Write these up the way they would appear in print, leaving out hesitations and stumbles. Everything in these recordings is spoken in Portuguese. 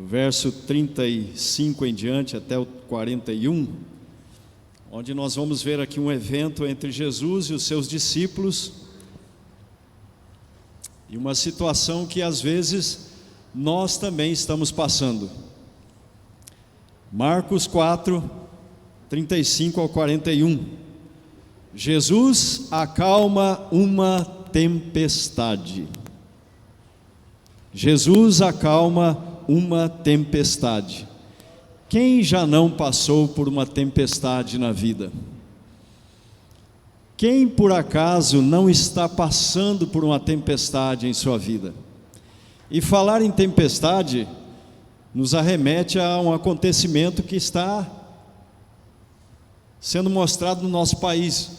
verso 35 em diante até o 41, onde nós vamos ver aqui um evento entre Jesus e os seus discípulos, e uma situação que às vezes nós também estamos passando. Marcos 4, 35 ao 41. Jesus acalma uma tempestade. Jesus acalma uma tempestade. Quem já não passou por uma tempestade na vida? Quem por acaso não está passando por uma tempestade em sua vida? E falar em tempestade nos arremete a um acontecimento que está sendo mostrado no nosso país.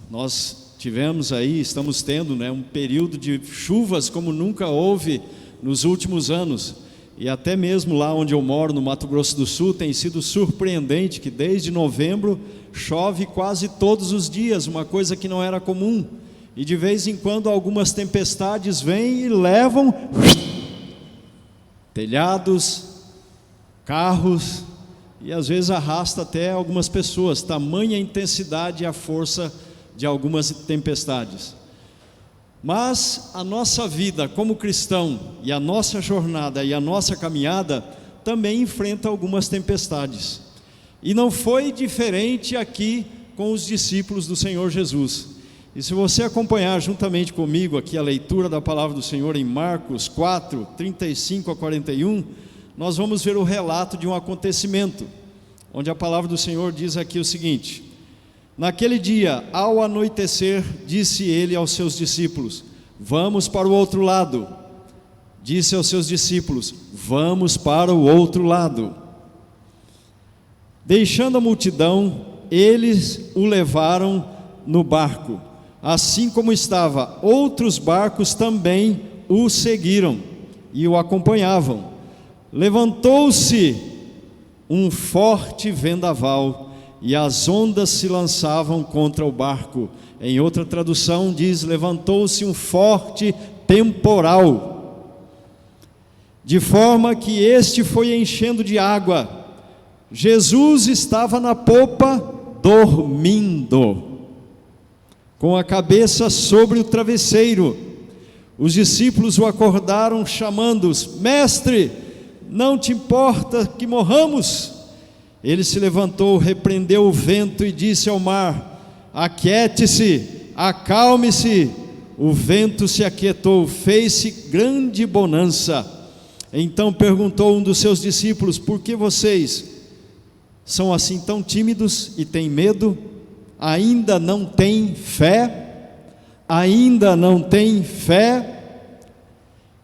Nós tivemos aí, estamos tendo um período de chuvas como nunca houve nos últimos anos. E até mesmo lá onde eu moro, no Mato Grosso do Sul, tem sido surpreendente que desde novembro chove quase todos os dias, uma coisa que não era comum. E de vez em quando algumas tempestades vêm e levam telhados, carros, e às vezes arrasta até algumas pessoas, tamanha a intensidade e a força de algumas tempestades. Mas a nossa vida como cristão, e a nossa jornada e a nossa caminhada, também enfrenta algumas tempestades. E não foi diferente aqui com os discípulos do Senhor Jesus. E se você acompanhar juntamente comigo aqui a leitura da palavra do Senhor em Marcos 4, 35 a 41, nós vamos ver o relato de um acontecimento, onde a palavra do Senhor diz aqui o seguinte: naquele dia, ao anoitecer, disse ele aos seus discípulos: vamos para o outro lado. Disse aos seus discípulos: vamos para o outro lado. Deixando a multidão, eles o levaram no barco. Assim como estava, outros barcos também o seguiram e o acompanhavam. Levantou-se um forte vendaval e as ondas se lançavam contra o barco. Em outra tradução diz: levantou-se um forte temporal, de forma que este foi enchendo de água. Jesus estava na popa dormindo, com a cabeça sobre o travesseiro. Os discípulos o acordaram chamando-os: mestre, não te importa que morramos? Ele se levantou, repreendeu o vento e disse ao mar: aquiete-se, acalme-se. O vento se aquietou, fez-se grande bonança. Então perguntou um dos seus discípulos: por que vocês são assim tão tímidos e têm medo? Ainda não têm fé? Ainda não têm fé?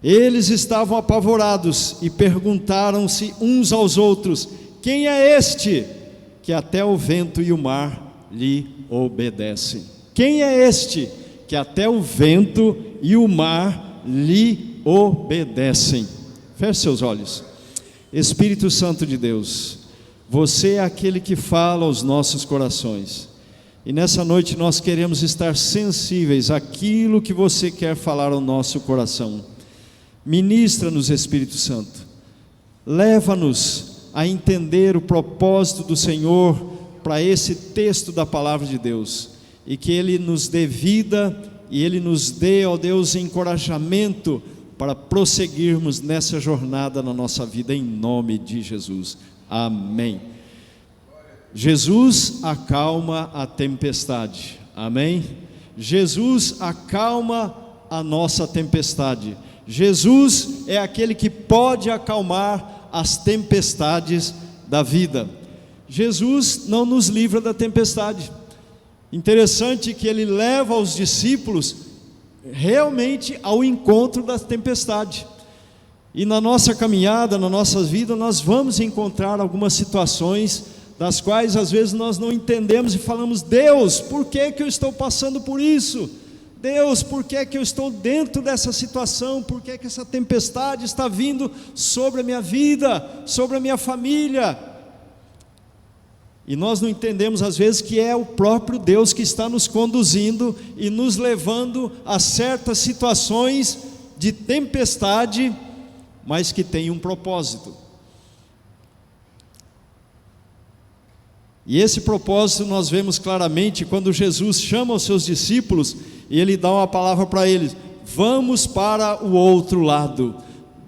Eles estavam apavorados e perguntaram-se uns aos outros: quem é este que até o vento e o mar lhe obedecem? Quem é este que até o vento e o mar lhe obedecem? Feche seus olhos. Espírito Santo de Deus, você é aquele que fala aos nossos corações. E nessa noite nós queremos estar sensíveis àquilo que você quer falar ao nosso coração. Ministra-nos, Espírito Santo. Leva-nos a entender o propósito do Senhor para esse texto da palavra de Deus, e que Ele nos dê vida, e Ele nos dê, ó Deus, encorajamento para prosseguirmos nessa jornada na nossa vida, em nome de Jesus, amém. Jesus acalma a tempestade, amém? Jesus acalma a nossa tempestade. Jesus é aquele que pode acalmar as tempestades da vida. Jesus não nos livra da tempestade. Interessante que Ele leva os discípulos realmente ao encontro da tempestade. E na nossa caminhada, na nossa vida, nós vamos encontrar algumas situações das quais às vezes nós não entendemos e falamos: Deus, por que eu estou passando por isso? Deus, por que eu estou dentro dessa situação? Por que essa tempestade está vindo sobre a minha vida, sobre a minha família? E nós não entendemos às vezes que é o próprio Deus que está nos conduzindo e nos levando a certas situações de tempestade, mas que tem um propósito. E esse propósito nós vemos claramente quando Jesus chama os seus discípulos e Ele dá uma palavra para eles: vamos para o outro lado.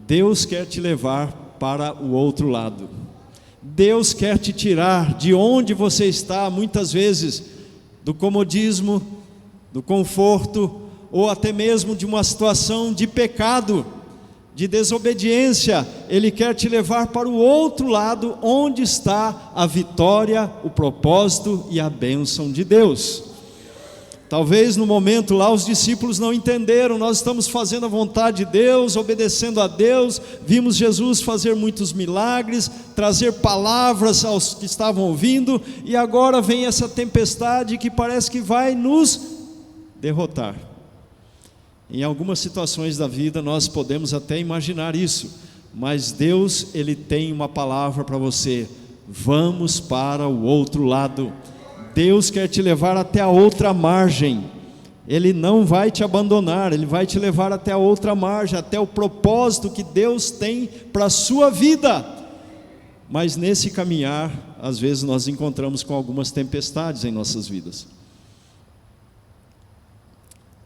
Deus quer te levar para o outro lado. Deus quer te tirar de onde você está, muitas vezes, do comodismo, do conforto, ou até mesmo de uma situação de pecado, de desobediência. Ele quer te levar para o outro lado, onde está a vitória, o propósito e a bênção de Deus. Talvez no momento lá os discípulos não entenderam. Nós estamos fazendo a vontade de Deus, obedecendo a Deus, vimos Jesus fazer muitos milagres, trazer palavras aos que estavam ouvindo, e agora vem essa tempestade que parece que vai nos derrotar. Em algumas situações da vida nós podemos até imaginar isso, mas Deus, Ele tem uma palavra para você: vamos para o outro lado. Deus quer te levar até a outra margem. Ele não vai te abandonar, Ele vai te levar até a outra margem, até o propósito que Deus tem para a sua vida. Mas nesse caminhar, às vezes nós encontramos com algumas tempestades em nossas vidas.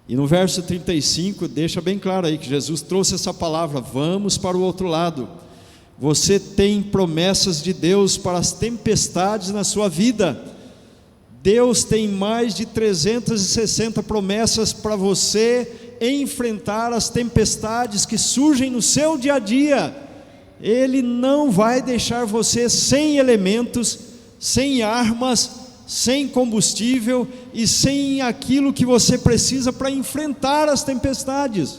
E no verso 35 deixa bem claro aí que Jesus trouxe essa palavra: vamos para o outro lado. Você tem promessas de Deus para as tempestades na sua vida. Deus tem mais de 360 promessas para você enfrentar as tempestades que surgem no seu dia a dia. Ele não vai deixar você sem elementos, sem armas, sem combustível e sem aquilo que você precisa para enfrentar as tempestades.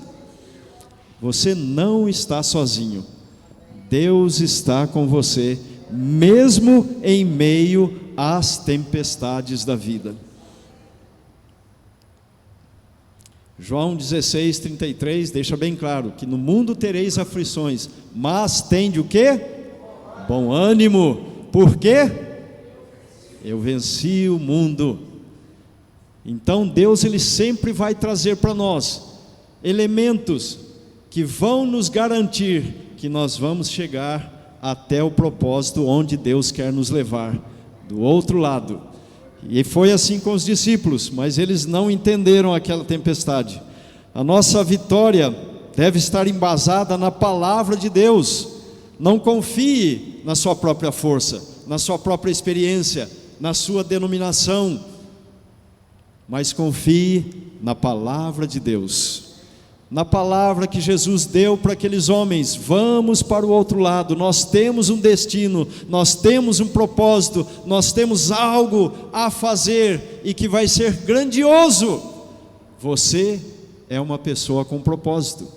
Você não está sozinho. Deus está com você, mesmo em meio às tempestades da vida. João 16:33 deixa bem claro que no mundo tereis aflições, mas tende o quê? Bom ânimo. Por quê? Eu venci o mundo. Então Deus, Ele sempre vai trazer para nós elementos que vão nos garantir que nós vamos chegar até o propósito onde Deus quer nos levar, do outro lado. E foi assim com os discípulos, mas eles não entenderam aquela tempestade. A nossa vitória deve estar embasada na palavra de Deus. Não confie na sua própria força, na sua própria experiência, na sua denominação, mas confie na palavra de Deus, na palavra que Jesus deu para aqueles homens: vamos para o outro lado, nós temos um destino, nós temos um propósito, nós temos algo a fazer e que vai ser grandioso. Você é uma pessoa com propósito.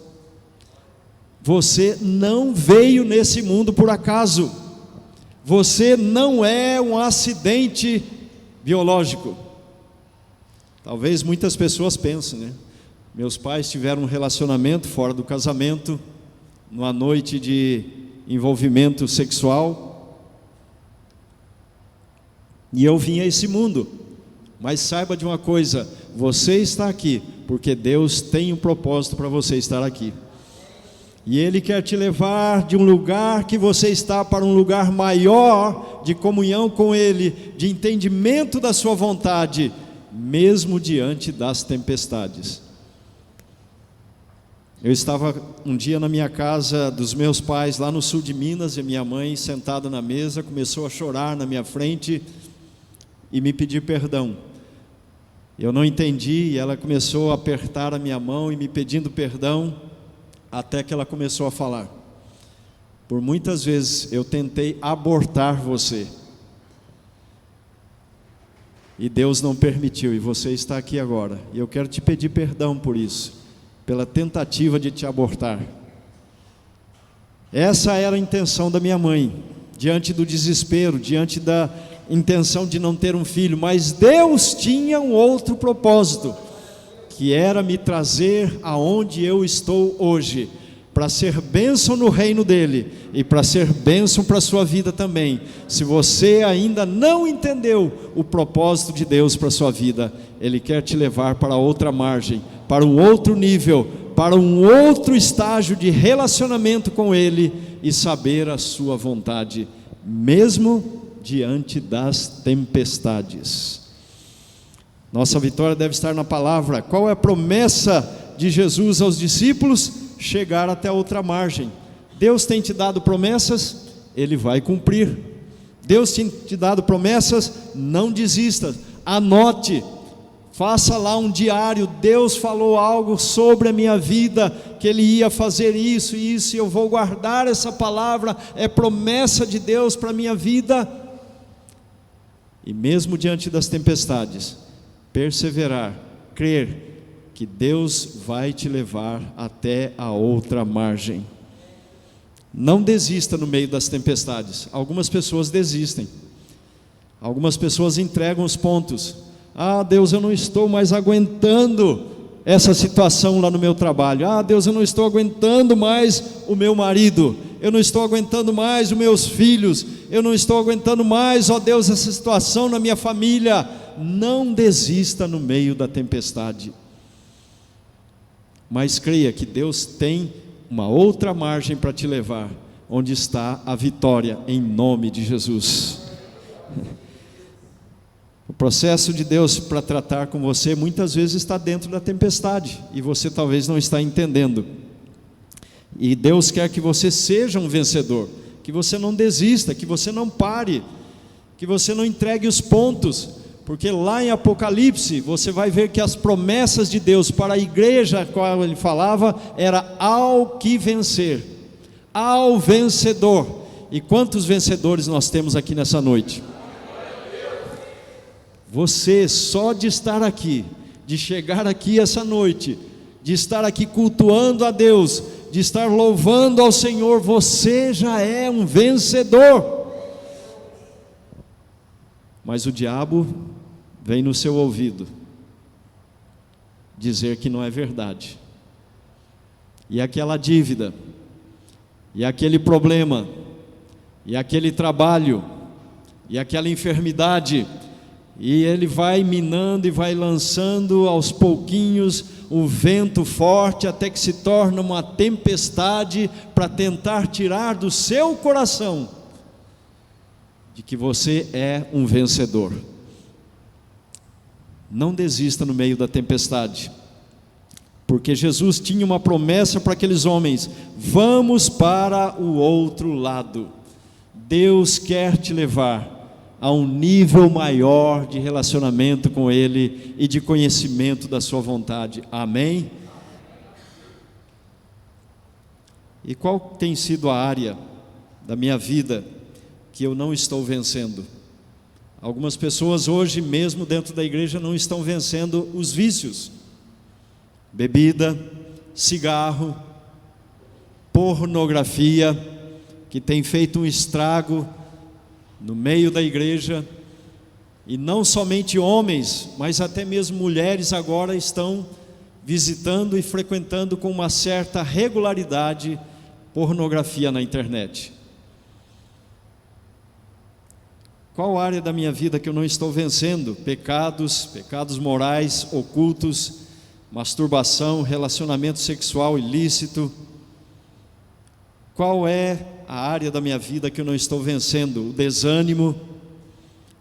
Você não veio nesse mundo por acaso. Você não é um acidente biológico. Talvez muitas pessoas pensem, né? Meus pais tiveram um relacionamento fora do casamento, numa noite de envolvimento sexual, e eu vim a esse mundo. Mas saiba de uma coisa: você está aqui porque Deus tem um propósito para você estar aqui. E Ele quer te levar de um lugar que você está para um lugar maior, de comunhão com Ele, de entendimento da sua vontade, mesmo diante das tempestades. Eu estava um dia na minha casa dos meus pais, lá no sul de Minas, e minha mãe, sentada na mesa, começou a chorar na minha frente e me pedir perdão. Eu não entendi, e ela começou a apertar a minha mão e me pedindo perdão, até que ela começou a falar: por muitas vezes eu tentei abortar você, e Deus não permitiu, e você está aqui agora, e eu quero te pedir perdão por isso, pela tentativa de te abortar. Essa era a intenção da minha mãe, diante do desespero, diante da intenção de não ter um filho. Mas Deus tinha um outro propósito, que era me trazer aonde eu estou hoje, para ser bênção no reino dele, e para ser bênção para a sua vida também. Se você ainda não entendeu o propósito de Deus para a sua vida, Ele quer te levar para outra margem, para um outro nível, para um outro estágio de relacionamento com Ele, e saber a sua vontade, mesmo diante das tempestades. Nossa vitória deve estar na palavra. Qual é a promessa de Jesus aos discípulos? Chegar até a outra margem. Deus tem te dado promessas, Ele vai cumprir. Deus tem te dado promessas, não desista, anote, faça lá um diário. Deus falou algo sobre a minha vida, que Ele ia fazer isso e isso, e eu vou guardar essa palavra, é promessa de Deus para a minha vida. E mesmo diante das tempestades, perseverar, crer que Deus vai te levar até a outra margem. Não desista no meio das tempestades. Algumas pessoas desistem, algumas pessoas entregam os pontos. Deus, eu não estou mais aguentando essa situação lá no meu trabalho. Deus, eu não estou aguentando mais o meu marido, eu não estou aguentando mais os meus filhos, eu não estou aguentando mais, ó Deus, essa situação na minha família. Não desista no meio da tempestade, mas creia que Deus tem uma outra margem para te levar, onde está a vitória, em nome de Jesus. O processo de Deus para tratar com você muitas vezes está dentro da tempestade, e você talvez não está entendendo. E Deus quer que você seja um vencedor, que você não desista, que você não pare, que você não entregue os pontos, porque lá em Apocalipse você vai ver que as promessas de Deus para a igreja a qual Ele falava era ao que vencer, ao vencedor. E quantos vencedores nós temos aqui nessa noite? Você, só de estar aqui, de chegar aqui essa noite, de estar aqui cultuando a Deus, de estar louvando ao Senhor, você já é um vencedor. Mas o diabo vem no seu ouvido dizer que não é verdade, e aquela dívida, e aquele problema, e aquele trabalho, e aquela enfermidade, e ele vai minando e vai lançando aos pouquinhos o vento forte, até que se torna uma tempestade, para tentar tirar do seu coração de que você é um vencedor. Não desista no meio da tempestade, porque Jesus tinha uma promessa para aqueles homens: vamos para o outro lado. Deus quer te levar a um nível maior de relacionamento com Ele e de conhecimento da sua vontade. Amém? E qual tem sido a área da minha vida que eu não estou vencendo? Algumas pessoas hoje, mesmo dentro da igreja, não estão vencendo os vícios: bebida, cigarro, pornografia, que tem feito um estrago no meio da igreja. E não somente homens, mas até mesmo mulheres agora estão visitando e frequentando com uma certa regularidade pornografia na internet. Qual área da minha vida que eu não estou vencendo? Pecados morais ocultos, masturbação, relacionamento sexual ilícito. Qual é a área da minha vida que eu não estou vencendo? O desânimo.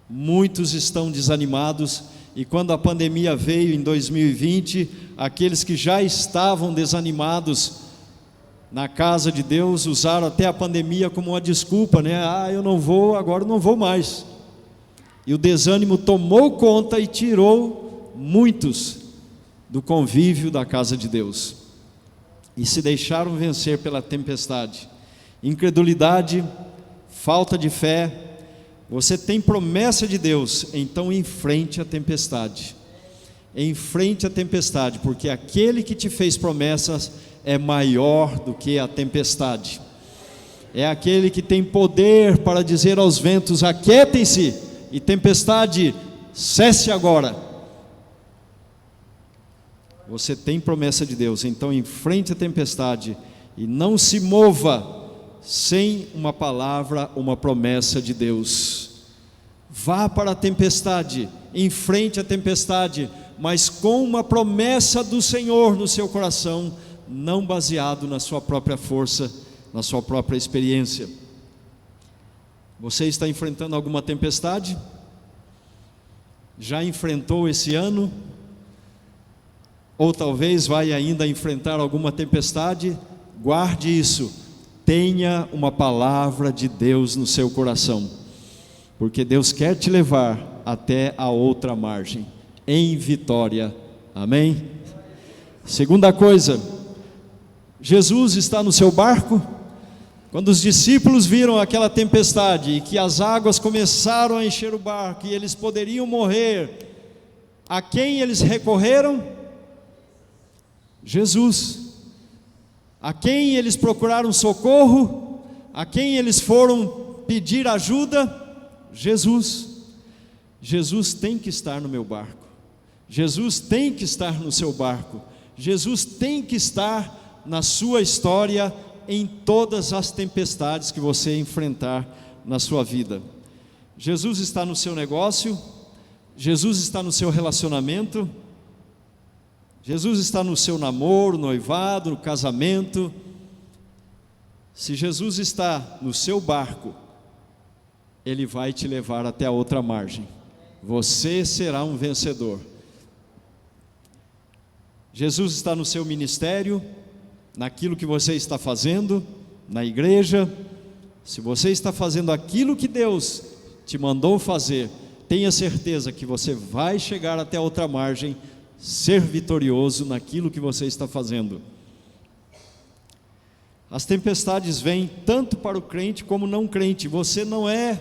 Muitos estão desanimados, e quando a pandemia veio em 2020, aqueles que já estavam desanimados na casa de Deus usaram até a pandemia como uma desculpa, né? Eu não vou, agora eu não vou mais. E o desânimo tomou conta e tirou muitos do convívio da casa de Deus, e se deixaram vencer pela tempestade. Incredulidade, falta de fé. Você tem promessa de Deus, então enfrente a tempestade. Enfrente a tempestade, porque aquele que te fez promessas é maior do que a tempestade. É aquele que tem poder para dizer aos ventos: aquietem-se, e tempestade, cesse agora. Você tem promessa de Deus, então enfrente a tempestade e não se mova sem uma palavra, uma promessa de Deus. Vá para a tempestade, enfrente a tempestade, mas com uma promessa do Senhor no seu coração, não baseado na sua própria força, na sua própria experiência. Você está enfrentando alguma tempestade? Já enfrentou esse ano? Ou talvez vai ainda enfrentar alguma tempestade? Guarde isso. Tenha uma palavra de Deus no seu coração, porque Deus quer te levar até a outra margem, em vitória. Amém? Segunda coisa, Jesus está no seu barco. Quando os discípulos viram aquela tempestade e que as águas começaram a encher o barco e eles poderiam morrer, a quem eles recorreram? Jesus. A quem eles procuraram socorro? A quem eles foram pedir ajuda? Jesus. Jesus tem que estar no meu barco. Jesus tem que estar no seu barco. Jesus tem que estar na sua história, em todas as tempestades que você enfrentar na sua vida. Jesus está no seu negócio, Jesus está no seu relacionamento, Jesus está no seu namoro, noivado, no casamento. Se Jesus está no seu barco, Ele vai te levar até a outra margem. Você será um vencedor. Jesus está no seu ministério, naquilo que você está fazendo, na igreja. Se você está fazendo aquilo que Deus te mandou fazer, tenha certeza que você vai chegar até a outra margem, ser vitorioso naquilo que você está fazendo. As tempestades vêm tanto para o crente como não crente. Você não é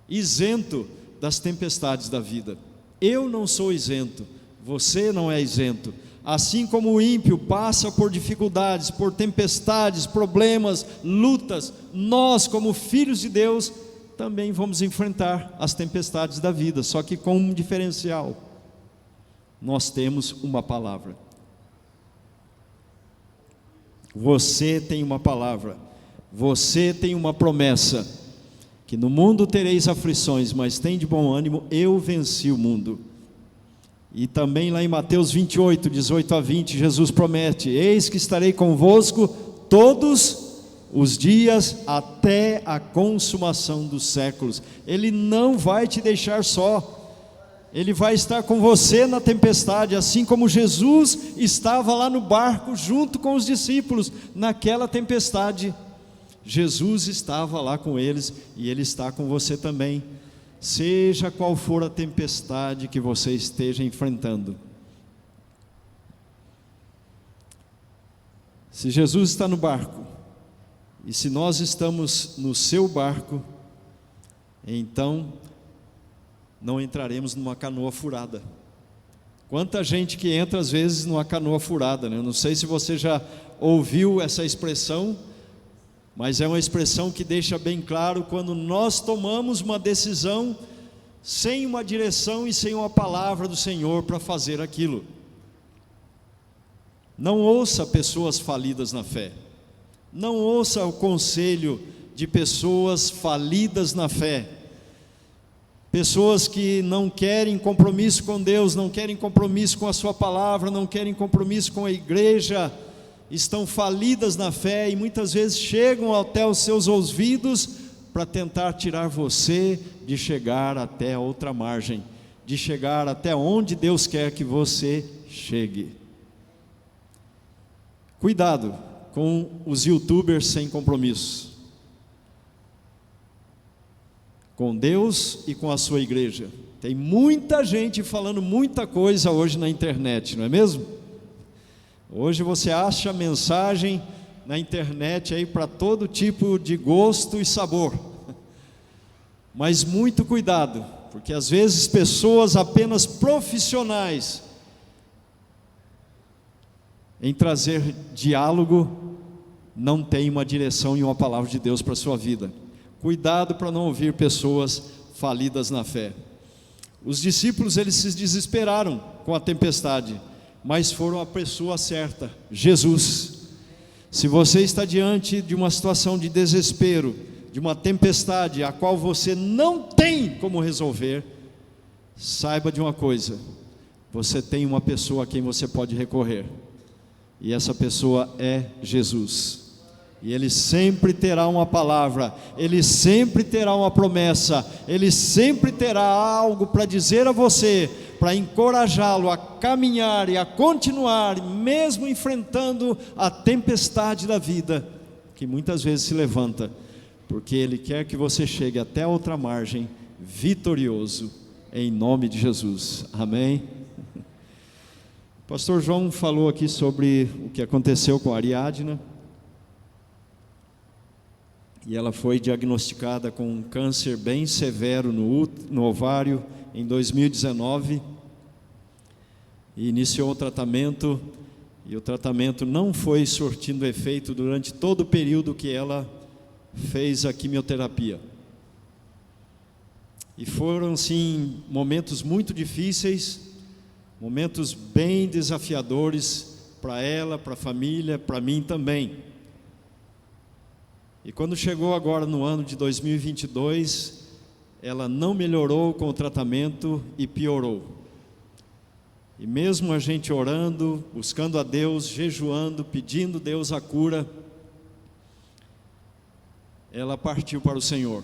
isento das tempestades da vida. Eu não sou isento, você não é isento. Assim como o ímpio passa por dificuldades, por tempestades, problemas, lutas, nós, como filhos de Deus, também vamos enfrentar as tempestades da vida, só que com um diferencial: nós temos uma palavra. Você tem uma palavra, você tem uma promessa, que no mundo tereis aflições, mas tem de bom ânimo, eu venci o mundo. E também lá em Mateus 28, 18 a 20, Jesus promete: eis que estarei convosco todos os dias até a consumação dos séculos. Ele não vai te deixar só, Ele vai estar com você na tempestade, assim como Jesus estava lá no barco junto com os discípulos naquela tempestade. Jesus estava lá com eles e Ele está com você também. Seja qual for a tempestade que você esteja enfrentando, se Jesus está no barco, e se nós estamos no seu barco, então não entraremos numa canoa furada. Quanta gente que entra às vezes numa canoa furada, né? Eu não sei se você já ouviu essa expressão, mas é uma expressão que deixa bem claro quando nós tomamos uma decisão sem uma direção e sem uma palavra do Senhor para fazer aquilo. Não ouça pessoas falidas na fé, não ouça o conselho de pessoas falidas na fé, pessoas que não querem compromisso com Deus, não querem compromisso com a sua palavra, não querem compromisso com a igreja, estão falidas na fé e muitas vezes chegam até os seus ouvidos para tentar tirar você de chegar até a outra margem, de chegar até onde Deus quer que você chegue. Cuidado com os youtubers sem compromisso com Deus e com a sua igreja. Tem muita gente falando muita coisa hoje na internet, não é mesmo? Hoje você acha mensagem na internet aí para todo tipo de gosto e sabor. Mas muito cuidado, porque às vezes pessoas apenas profissionais em trazer diálogo não têm uma direção e uma palavra de Deus para a sua vida. Cuidado para não ouvir pessoas falidas na fé. Os discípulos, eles se desesperaram com a tempestade, mas foram a pessoa certa, Jesus. Se você está diante de uma situação de desespero, de uma tempestade a qual você não tem como resolver, saiba de uma coisa: você tem uma pessoa a quem você pode recorrer, e essa pessoa é Jesus. E Ele sempre terá uma palavra, Ele sempre terá uma promessa, Ele sempre terá algo para dizer a você, para encorajá-lo a caminhar e a continuar, mesmo enfrentando a tempestade da vida, que muitas vezes se levanta, porque Ele quer que você chegue até a outra margem, vitorioso, em nome de Jesus, amém? O pastor João falou aqui sobre o que aconteceu com a Ariadna, e ela foi diagnosticada com um câncer bem severo no ovário em 2019, e iniciou o tratamento, e o tratamento não foi surtindo efeito durante todo o período que ela fez a quimioterapia. E foram sim momentos muito difíceis, momentos bem desafiadores para ela, para a família, para mim também. E quando chegou agora no ano de 2022, ela não melhorou com o tratamento e piorou. E mesmo a gente orando, buscando a Deus, jejuando, pedindo a Deus a cura, ela partiu para o Senhor.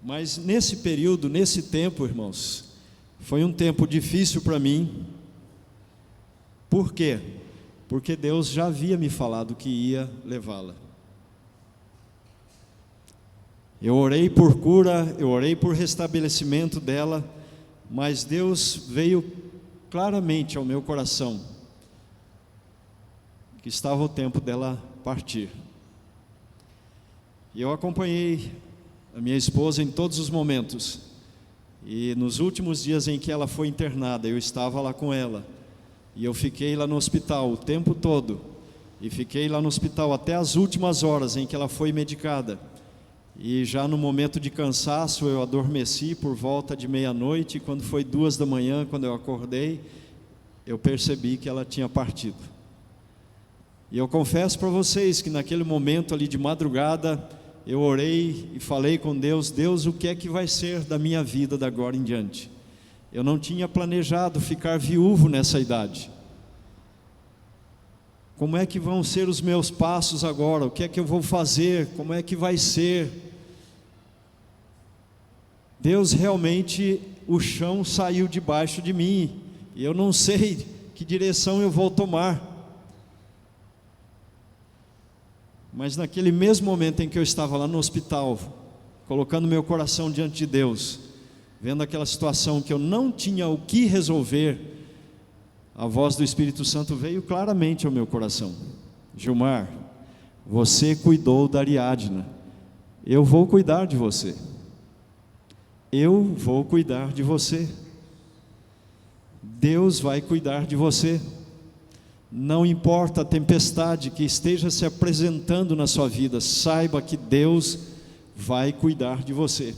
Mas nesse período, nesse tempo, irmãos, foi um tempo difícil para mim. Por quê? Porque Deus já havia me falado que ia levá-la. Eu orei por cura, eu orei por restabelecimento dela, mas Deus veio claramente ao meu coração que estava o tempo dela partir. E eu acompanhei a minha esposa em todos os momentos, e nos últimos dias em que ela foi internada, eu estava lá com ela, e eu fiquei lá no hospital o tempo todo, e fiquei lá no hospital até as últimas horas em que ela foi medicada, e já no momento de cansaço eu adormeci por volta de meia-noite, e quando foi 2 da manhã, quando eu acordei, eu percebi que ela tinha partido. E eu confesso para vocês que naquele momento ali de madrugada, eu orei e falei com Deus: Deus, o que é que vai ser da minha vida da agora em diante? Eu não tinha planejado ficar viúvo nessa idade. Como é que vão ser os meus passos agora? O que é que eu vou fazer? Como é que vai ser? Deus, realmente o chão saiu debaixo de mim, e eu não sei que direção eu vou tomar. Mas naquele mesmo momento em que eu estava lá no hospital, colocando meu coração diante de Deus, vendo aquela situação que eu não tinha o que resolver, a voz do Espírito Santo veio claramente ao meu coração: Gilmar, você cuidou da Ariadna, eu vou cuidar de você. Eu vou cuidar de você. Deus vai cuidar de você. Não importa a tempestade que esteja se apresentando na sua vida, saiba que Deus vai cuidar de você.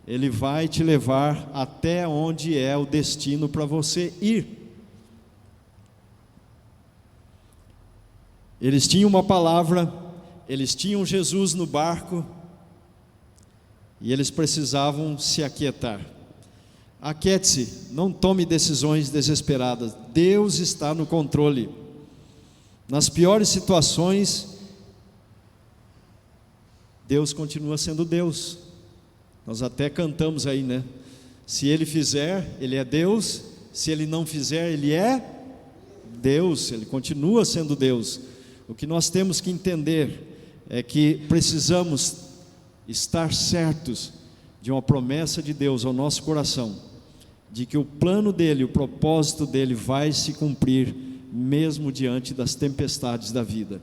Ele vai te levar até onde é o destino para você ir. Eles tinham uma palavra, eles tinham Jesus no barco, e eles precisavam se aquietar. Aquiete-se, não tome decisões desesperadas. Deus está no controle. Nas piores situações, Deus continua sendo Deus. Nós até cantamos aí, né? Se Ele fizer, Ele é Deus. Se Ele não fizer, Ele é Deus. Ele continua sendo Deus. O que nós temos que entender é que precisamos estar certos de uma promessa de Deus ao nosso coração, de que o plano dele, o propósito dele vai se cumprir, mesmo diante das tempestades da vida.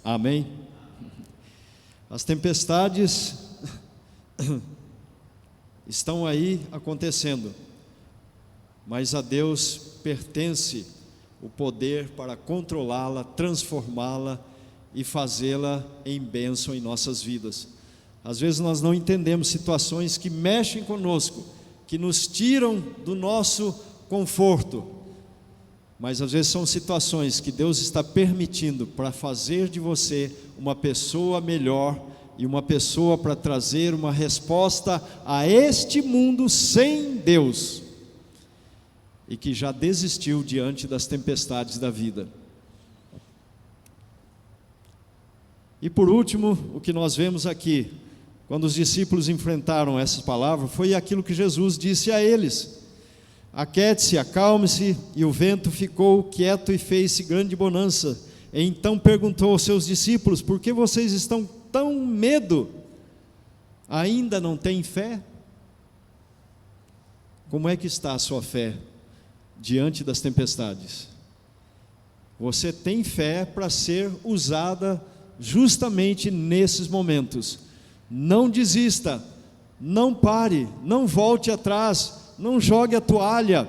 Amém? As tempestades estão aí acontecendo, mas a Deus pertence o poder para controlá-la, transformá-la e fazê-la em bênção em nossas vidas. Às vezes nós não entendemos situações que mexem conosco, que nos tiram do nosso conforto, mas às vezes são situações que Deus está permitindo para fazer de você uma pessoa melhor, e uma pessoa para trazer uma resposta a este mundo sem Deus, e que já desistiu diante das tempestades da vida. E por último, o que nós vemos aqui, quando os discípulos enfrentaram essas palavras, foi aquilo que Jesus disse a eles: aquiete-se, acalme-se, e o vento ficou quieto e fez-se grande bonança. E então perguntou aos seus discípulos: por que vocês estão tão medo? Ainda não têm fé? Como é que está a sua fé diante das tempestades? Você tem fé para ser usada justamente nesses momentos. Não desista, não pare, não volte atrás, não jogue a toalha,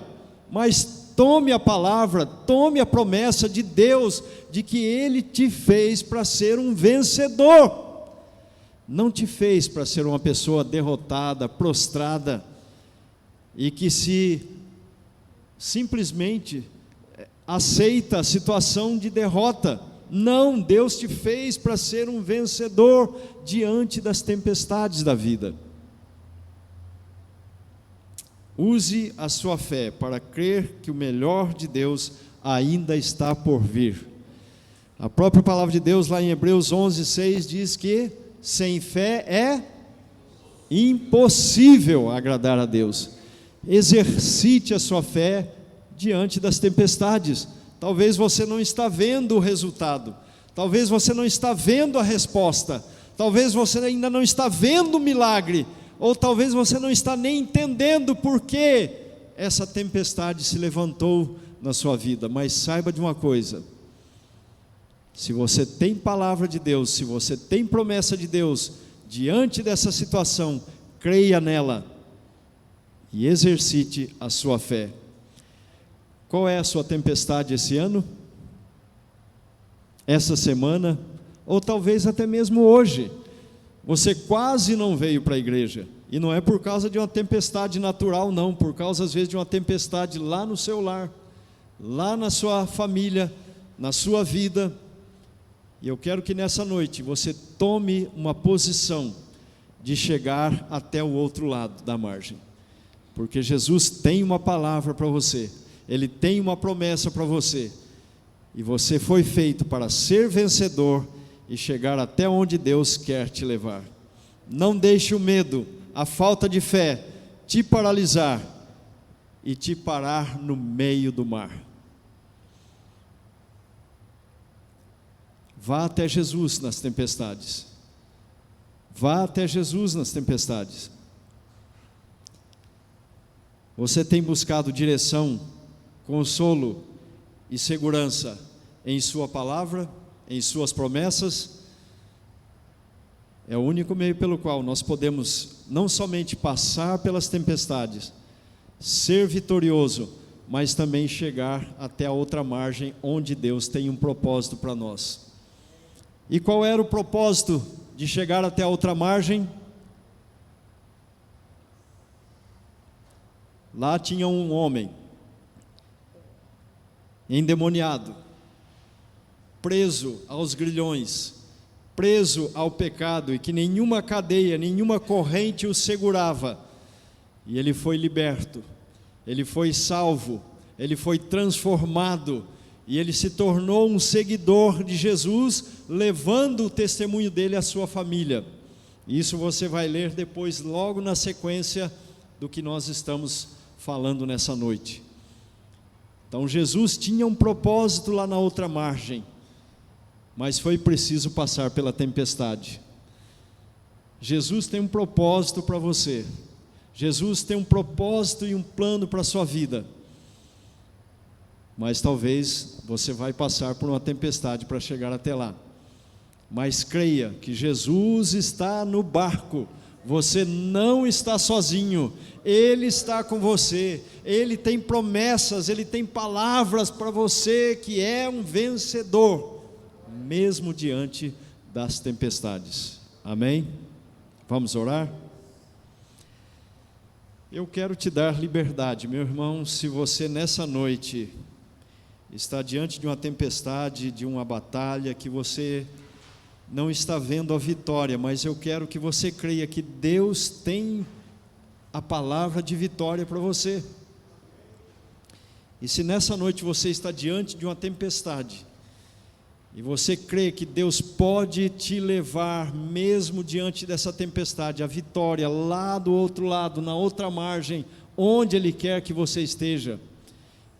mas tome a palavra, tome a promessa de Deus, de que Ele te fez para ser um vencedor. Não te fez para ser uma pessoa derrotada, prostrada, e que se simplesmente aceita a situação de derrota. Não, Deus te fez para ser um vencedor diante das tempestades da vida. Use a sua fé para crer que o melhor de Deus ainda está por vir. A própria palavra de Deus lá em Hebreus 11:6 diz que sem fé é impossível agradar a Deus. Exercite a sua fé diante das tempestades. Talvez você não está vendo o resultado, talvez você não está vendo a resposta, talvez você ainda não está vendo o milagre, ou talvez você não está nem entendendo por que essa tempestade se levantou na sua vida. Mas saiba de uma coisa: se você tem palavra de Deus, se você tem promessa de Deus, diante dessa situação, creia nela e exercite a sua fé. Qual é a sua tempestade esse ano? Essa semana? Ou talvez até mesmo hoje? Você quase não veio para a igreja, e não é por causa de uma tempestade natural, não, por causa às vezes de uma tempestade lá no seu lar, lá na sua família, na sua vida. E eu quero que nessa noite você tome uma posição de chegar até o outro lado da margem, porque Jesus tem uma palavra para você, Ele tem uma promessa para você, e você foi feito para ser vencedor e chegar até onde Deus quer te levar. Não deixe o medo, a falta de fé te paralisar e te parar no meio do mar. Vá até Jesus nas tempestades. Vá até Jesus nas tempestades. Você tem buscado direção, consolo e segurança em sua palavra, em suas promessas? É o único meio pelo qual nós podemos não somente passar pelas tempestades, ser vitorioso, mas também chegar até a outra margem onde Deus tem um propósito para nós. E qual era o propósito de chegar até a outra margem? Lá tinha um homem endemoniado, preso aos grilhões, preso ao pecado, e que nenhuma cadeia, nenhuma corrente o segurava. E ele foi liberto, ele foi salvo, ele foi transformado, e ele se tornou um seguidor de Jesus, levando o testemunho dele à sua família. Isso você vai ler depois, logo na sequência do que nós estamos falando nessa noite. Então Jesus tinha um propósito lá na outra margem, mas foi preciso passar pela tempestade. Jesus tem um propósito para você. Jesus tem um propósito e um plano para a sua vida. Mas talvez você vai passar por uma tempestade para chegar até lá. Mas creia que Jesus está no barco. Você não está sozinho, Ele está com você, Ele tem promessas, Ele tem palavras para você, que é um vencedor, mesmo diante das tempestades. Amém? Vamos orar? Eu quero te dar liberdade, meu irmão. Se você nessa noite está diante de uma tempestade, de uma batalha, que você não está vendo a vitória, mas eu quero que você creia que Deus tem a palavra de vitória para você. E se nessa noite você está diante de uma tempestade, e você crê que Deus pode te levar, mesmo diante dessa tempestade, a vitória lá do outro lado, na outra margem, onde Ele quer que você esteja,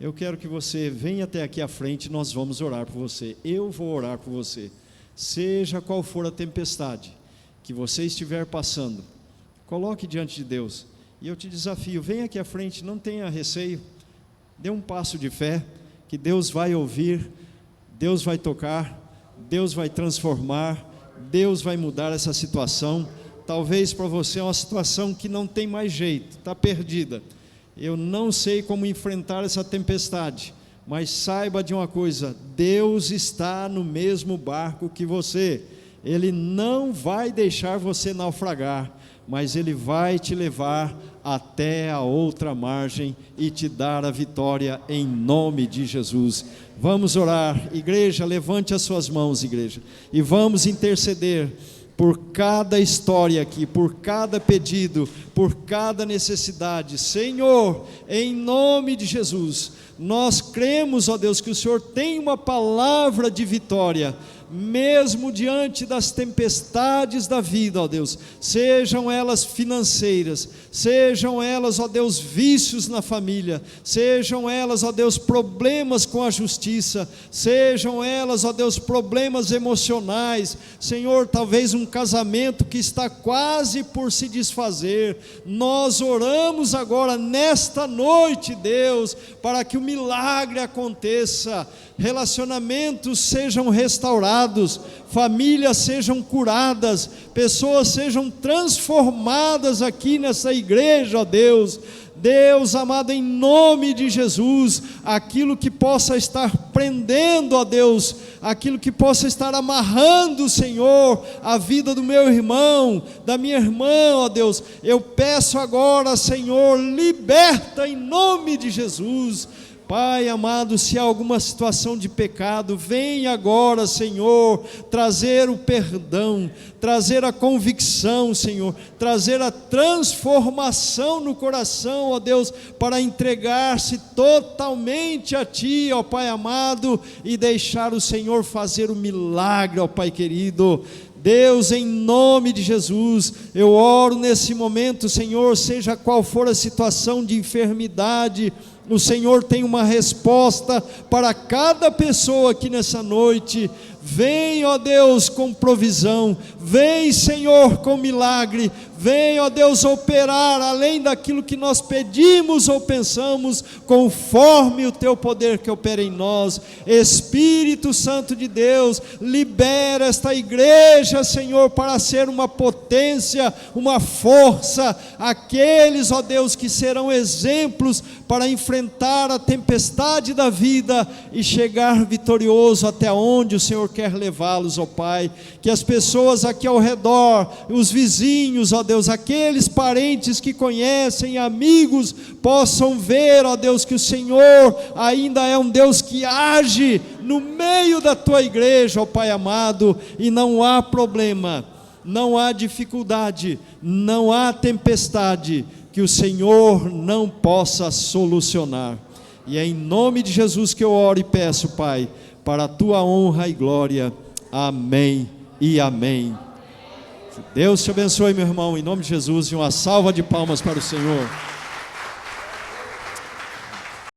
eu quero que você venha até aqui à frente, nós vamos orar por você. Eu vou orar por você. Seja qual for a tempestade que você estiver passando, coloque diante de Deus. E eu te desafio, venha aqui à frente, não tenha receio, dê um passo de fé, que Deus vai ouvir, Deus vai tocar, Deus vai transformar, Deus vai mudar essa situação. Talvez para você é uma situação que não tem mais jeito, está perdida. Eu não sei como enfrentar essa tempestade, mas saiba de uma coisa: Deus está no mesmo barco que você. Ele não vai deixar você naufragar, mas Ele vai te levar até a outra margem e te dar a vitória em nome de Jesus. Vamos orar, igreja, levante as suas mãos, igreja, e vamos interceder por cada história aqui, por cada pedido, por cada necessidade. Senhor, em nome de Jesus, nós cremos, ó Deus, que o Senhor tem uma palavra de vitória, mesmo diante das tempestades da vida, ó Deus, sejam elas financeiras, sejam elas, ó Deus, vícios na família, sejam elas, ó Deus, problemas com a justiça, sejam elas, ó Deus, problemas emocionais, Senhor, talvez um casamento que está quase por se desfazer. Nós oramos agora nesta noite, Deus, para que o milagre aconteça, relacionamentos sejam restaurados, famílias sejam curadas, pessoas sejam transformadas aqui nessa igreja, ó Deus. Deus amado, em nome de Jesus, aquilo que possa estar prendendo, ó Deus, aquilo que possa estar amarrando, Senhor, a vida do meu irmão, da minha irmã, ó Deus, eu peço agora, Senhor, liberta em nome de Jesus. Pai amado, se há alguma situação de pecado, vem agora, Senhor, trazer o perdão, trazer a convicção, Senhor, trazer a transformação no coração, ó Deus, para entregar-se totalmente a Ti, ó Pai amado, e deixar o Senhor fazer o milagre, ó Pai querido. Deus, em nome de Jesus, eu oro nesse momento, Senhor, seja qual for a situação de enfermidade, o Senhor tem uma resposta para cada pessoa aqui nessa noite. Vem, ó Deus, com provisão, vem, Senhor, com milagre, vem, ó Deus, operar além daquilo que nós pedimos ou pensamos, conforme o Teu poder que opera em nós. Espírito Santo de Deus, libera esta igreja, Senhor, para ser uma potência, uma força, aqueles, ó Deus, que serão exemplos para enfrentar a tempestade da vida e chegar vitorioso até onde o Senhor quer levá-los, ó Pai. Que as pessoas aqui ao redor, os vizinhos, ó Deus, aqueles parentes que conhecem, amigos, possam ver, ó Deus, que o Senhor ainda é um Deus que age no meio da Tua igreja, ó Pai amado, e não há problema, não há dificuldade, não há tempestade que o Senhor não possa solucionar. E é em nome de Jesus que eu oro e peço, Pai, para a Tua honra e glória. Amém e amém. Deus te abençoe, meu irmão, em nome de Jesus, e uma salva de palmas para o Senhor.